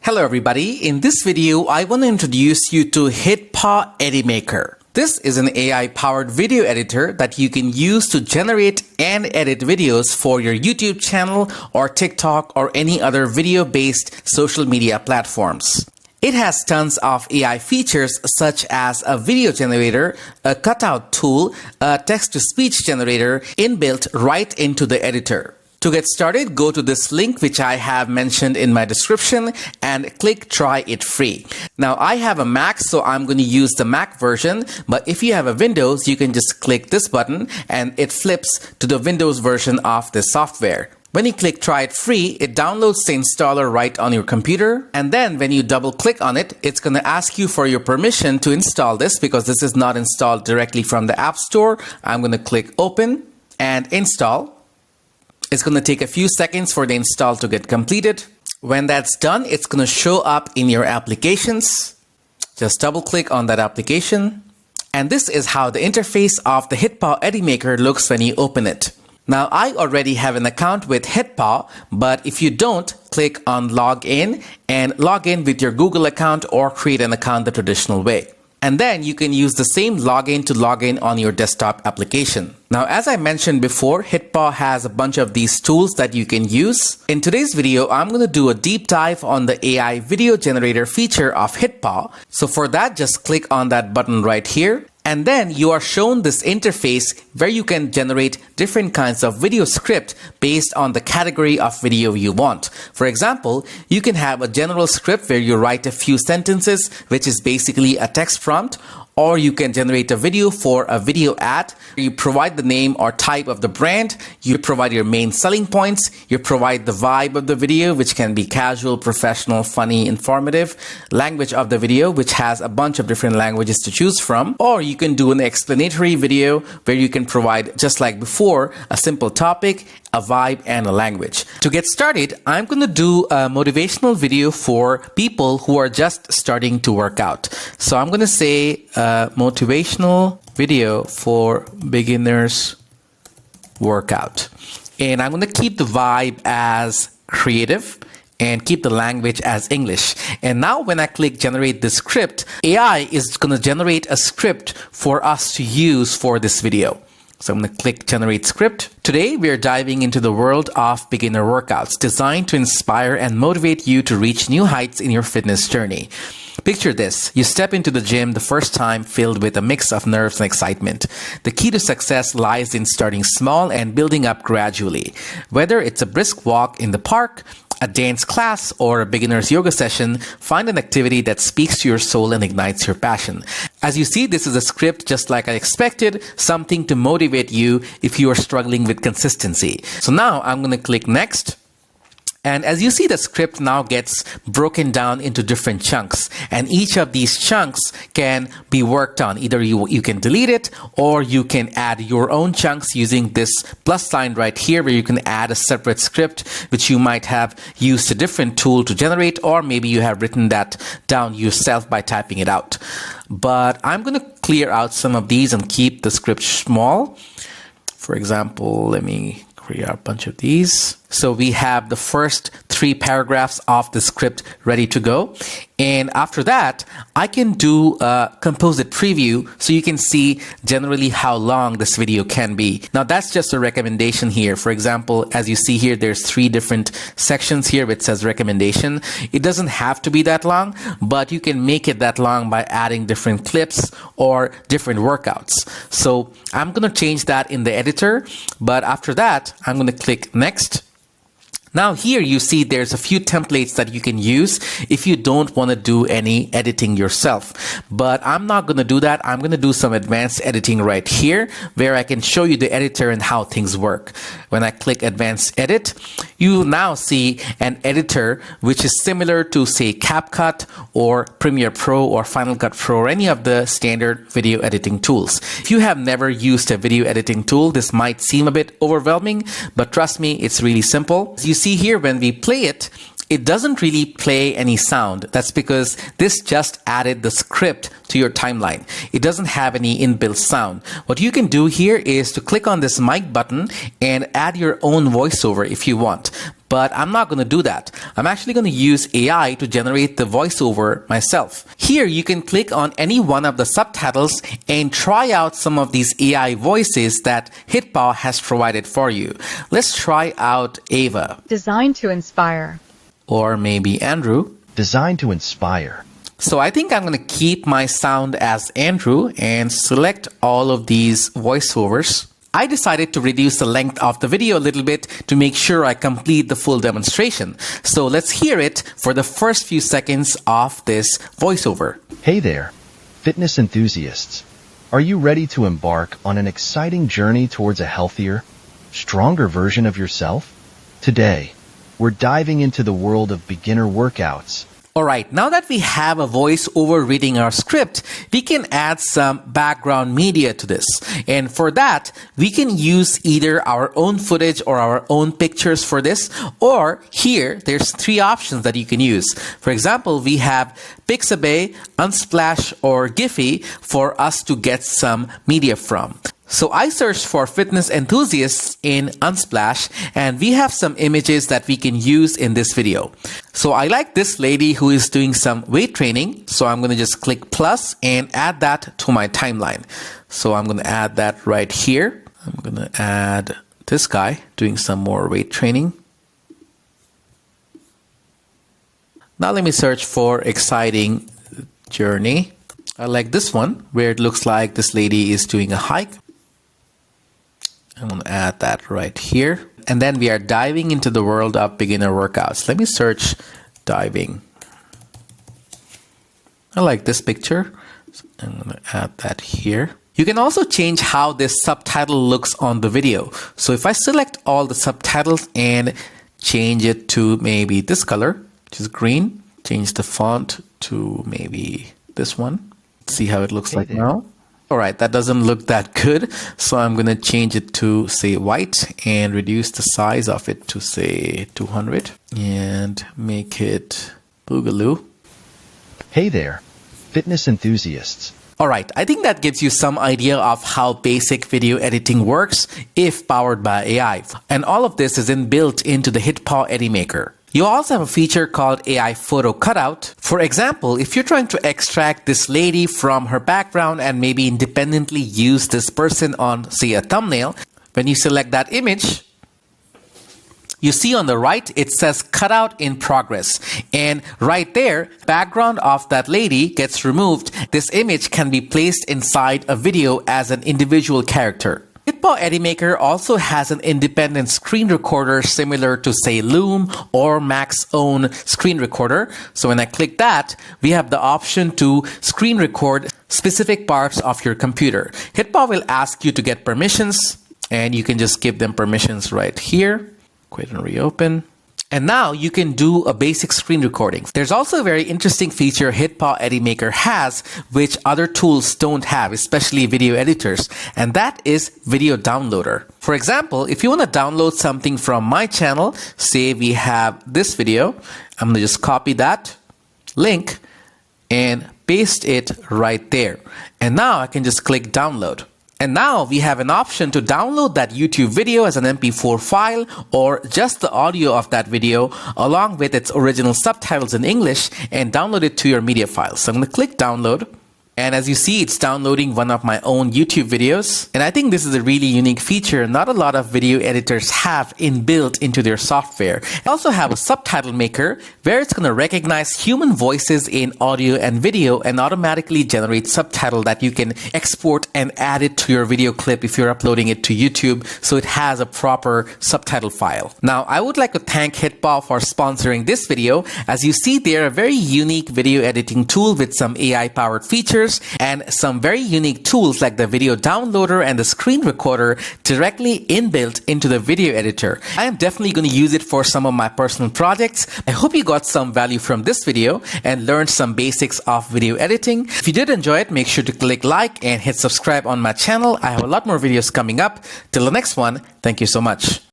Hello everybody, in this video I want to introduce you to HitPaw Edimakor. This is an AI-powered video editor that you can use to generate and edit videos for your YouTube channel or TikTok or any other video-based social media platforms. It has tons of AI features such as a video generator, a cutout tool, a text-to-speech generator inbuilt right into the editor. To get started, go to this link which I have mentioned in my description and click try it free. Now I have a Mac, so I'm going to use the Mac version, but if you have a Windows, you can just click this button and it flips to the Windows version of this software. When you click try it free, it downloads the installer right on your computer, and then when you double click on it, it's going to ask you for your permission to install this because this is not installed directly from the App Store. I'm going to click open and install. It's going to take a few seconds for the install to get completed. When that's done, it's going to show up in your applications. Just double click on that application. And this is how the interface of the HitPaw Edimakor looks when you open it. Now, I already have an account with HitPaw, but if you don't, click on log in and log in with your Google account or create an account the traditional way. And then you can use the same login to log in on your desktop application. Now, as I mentioned before, HitPaw has a bunch of these tools that you can use. In today's video, I'm going to do a deep dive on the AI video generator feature of HitPaw. So for that, just click on that button right here. And then you are shown this interface where you can generate different kinds of video script based on the category of video you want. For example, you can have a general script where you write a few sentences, which is basically a text prompt. Or you can generate a video for a video ad. You provide the name or type of the brand. You provide your main selling points. You provide the vibe of the video, which can be casual, professional, funny, informative. Language of the video, which has a bunch of different languages to choose from. Or you can do an explanatory video where you can provide, just like before, a simple topic, a vibe, and a language. To get started, I'm going to do a motivational video for people who are just starting to work out. So I'm going to say motivational video for beginners workout. And I'm going to keep the vibe as creative and keep the language as English. And now when I click generate this script, AI is going to generate a script for us to use for this video. So I'm going to click generate script. Today we are diving into the world of beginner workouts designed to inspire and motivate you to reach new heights in your fitness journey. Picture this. You step into the gym the first time filled with a mix of nerves and excitement. The key to success lies in starting small and building up gradually. Whether it's a brisk walk in the park, a dance class, or a beginner's yoga session, find an activity that speaks to your soul and ignites your passion. As you see, this is a script just like I expected, something to motivate you if you are struggling with consistency. So now I'm going to click next. And as you see, the script now gets broken down into different chunks. And each of these chunks can be worked on. Either you can delete it or you can add your own chunks using this plus sign right here where you can add a separate script which you might have used a different tool to generate, or maybe you have written that down yourself by typing it out. But I'm going to clear out some of these and keep the script small. For example, let me create a bunch of these. So we have the first 3 paragraphs of the script ready to go. And after that, I can do a composite preview so you can see generally how long this video can be. Now that's just a recommendation here. For example, as you see here, there's 3 different sections here which says recommendation. It doesn't have to be that long, but you can make it that long by adding different clips or different workouts. So I'm going to change that in the editor, but after that, I'm going to click next. Now here you see there's a few templates that you can use if you don't want to do any editing yourself. But I'm not going to do that. I'm going to do some advanced editing right here where I can show you the editor and how things work. When I click advanced edit, you now see an editor which is similar to, say, CapCut or Premiere Pro or Final Cut Pro or any of the standard video editing tools. If you have never used a video editing tool, this might seem a bit overwhelming, but trust me, it's really simple. As you see here, when we play it, it doesn't really play any sound. That's because this just added the script to your timeline. It doesn't have any inbuilt sound. What you can do here is to click on this mic button and add your own voiceover if you want. But I'm not going to do that. I'm actually going to use AI to generate the voiceover myself. Here you can click on any one of the subtitles and try out some of these AI voices that HitPaw has provided for you. Let's try out Ava. Designed to inspire. Or maybe Andrew. Designed to inspire. So I think I'm going to keep my sound as Andrew and select all of these voiceovers. I decided to reduce the length of the video a little bit to make sure I complete the full demonstration. So let's hear it for the first few seconds of this voiceover. Hey there, fitness enthusiasts. Are you ready to embark on an exciting journey towards a healthier, stronger version of yourself? Today, we're diving into the world of beginner workouts. Alright, now that we have a voiceover reading our script, we can add some background media to this. And for that, we can use either our own footage or our own pictures for this, or here, there's 3 options that you can use. For example, we have Pixabay, Unsplash, or Giphy for us to get some media from. So I searched for fitness enthusiasts in Unsplash, and we have some images that we can use in this video. So I like this lady who is doing some weight training. So I'm going to just click plus and add that to my timeline. So I'm going to add that right here. I'm going to add this guy doing some more weight training. Now let me search for exciting journey. I like this one where it looks like this lady is doing a hike. I'm going to add that right here. And then we are diving into the world of beginner workouts. Let me search diving. I like this picture. So I'm going to add that here. You can also change how this subtitle looks on the video. So if I select all the subtitles and change it to maybe this color, which is green, change the font to maybe this one. See how it looks like now. All right, that doesn't look that good. So I'm going to change it to say white and reduce the size of it to say 200 and make it boogaloo. Hey there, fitness enthusiasts. All right, I think that gives you some idea of how basic video editing works if powered by AI. And all of this is inbuilt into the HitPaw Edimakor. You also have a feature called AI Photo Cutout. For example, if you're trying to extract this lady from her background and maybe independently use this person on, say, a thumbnail, when you select that image, you see on the right, it says cutout in progress. And right there, background of that lady gets removed. This image can be placed inside a video as an individual character. HitPaw Edimakor also has an independent screen recorder similar to, say, Loom or Mac's own screen recorder. So when I click that, we have the option to screen record specific parts of your computer. HitPaw will ask you to get permissions, and you can just give them permissions right here. Go ahead and reopen. And now you can do a basic screen recording. There's also a very interesting feature HitPaw Edimakor has, which other tools don't have, especially video editors, and that is Video Downloader. For example, if you want to download something from my channel, say we have this video, I'm going to just copy that link and paste it right there. And now I can just click download. And now we have an option to download that YouTube video as an MP4 file or just the audio of that video along with its original subtitles in English and download it to your media file. So I'm going to click download. And as you see, it's downloading one of my own YouTube videos. And I think this is a really unique feature not a lot of video editors have inbuilt into their software. I also have a subtitle maker where it's going to recognize human voices in audio and video and automatically generate subtitle that you can export and add it to your video clip if you're uploading it to YouTube, so it has a proper subtitle file. Now, I would like to thank HitPaw for sponsoring this video. As you see, they're a very unique video editing tool with some AI-powered features and some very unique tools like the video downloader and the screen recorder directly inbuilt into the video editor. I am definitely going to use it for some of my personal projects. I hope you got some value from this video and learned some basics of video editing. If you did enjoy it, make sure to click like and hit subscribe on my channel. I have a lot more videos coming up. Till the next one, thank you so much.